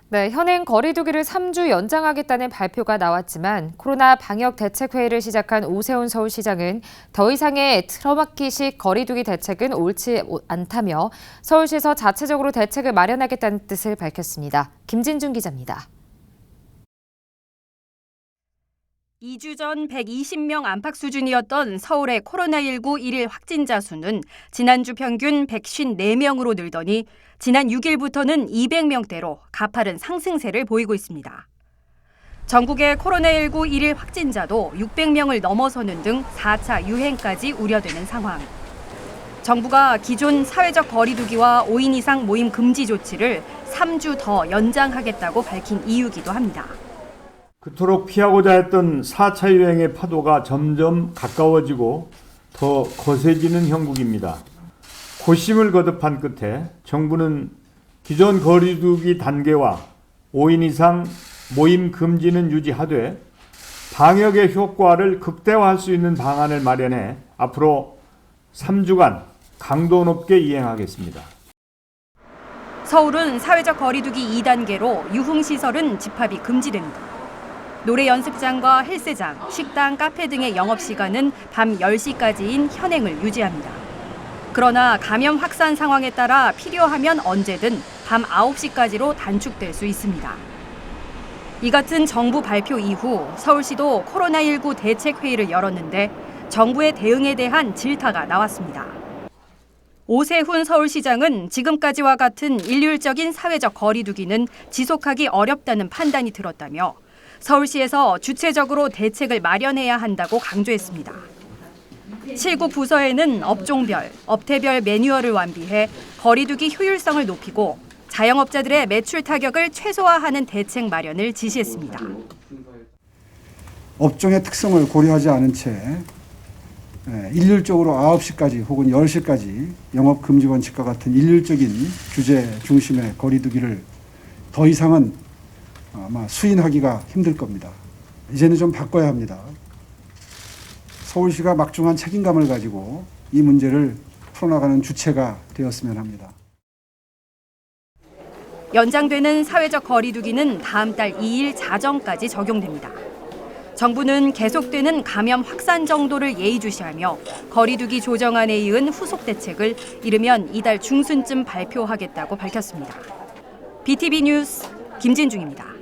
네, 현행 거리두기를 3주 연장하겠다는 발표가 나왔지만 코로나 방역 대책회의를 시작한 오세훈 서울시장은 더 이상의 틀어막기식 거리두기 대책은 옳지 않다며 서울시에서 자체적으로 대책을 마련하겠다는 뜻을 밝혔습니다. 김진중 기자입니다. 2주 전 120명 안팎 수준이었던 서울의 코로나19 일일 확진자 수는 지난주 평균 154명으로 늘더니 지난 6일부터는 200명대로 가파른 상승세를 보이고 있습니다. 전국의 코로나19 일일 확진자도 600명을 넘어서는 등 4차 유행까지 우려되는 상황. 정부가 기존 사회적 거리두기와 5인 이상 모임 금지 조치를 3주 더 연장하겠다고 밝힌 이유기도 합니다. 그토록 피하고자 했던 4차 유행의 파도가 점점 가까워지고 더 거세지는 형국입니다. 고심을 거듭한 끝에 정부는 기존 거리두기 단계와 5인 이상 모임 금지는 유지하되 방역의 효과를 극대화할 수 있는 방안을 마련해 앞으로 3주간 강도 높게 이행하겠습니다. 서울은 사회적 거리두기 2단계로 유흥시설은 집합이 금지됩니다. 노래 연습장과 헬스장, 식당, 카페 등의 영업시간은 밤 10시까지인 현행을 유지합니다. 그러나 감염 확산 상황에 따라 필요하면 언제든 밤 9시까지로 단축될 수 있습니다. 이 같은 정부 발표 이후 서울시도 코로나19 대책회의를 열었는데 정부의 대응에 대한 질타가 나왔습니다. 오세훈 서울시장은 지금까지와 같은 일률적인 사회적 거리두기는 지속하기 어렵다는 판단이 들었다며 서울시에서 주체적으로 대책을 마련해야 한다고 강조했습니다. 7구 부서에는 업종별, 업태별 매뉴얼을 완비해 거리두기 효율성을 높이고 자영업자들의 매출 타격을 최소화하는 대책 마련을 지시했습니다. 업종의 특성을 고려하지 않은 채 일률적으로 9시까지 혹은 10시까지 영업금지 원칙과 같은 일률적인 규제 중심의 거리두기를 더 이상은 아마 수인하기가 힘들 겁니다. 이제는 좀 바꿔야 합니다. 서울시가 막중한 책임감을 가지고 이 문제를 풀어나가는 주체가 되었으면 합니다. 연장되는 사회적 거리두기는 다음 달 2일 자정까지 적용됩니다. 정부는 계속되는 감염 확산 정도를 예의주시하며 거리두기 조정안에 이은 후속 대책을 이르면 이달 중순쯤 발표하겠다고 밝혔습니다. BTV 뉴스 김진중입니다.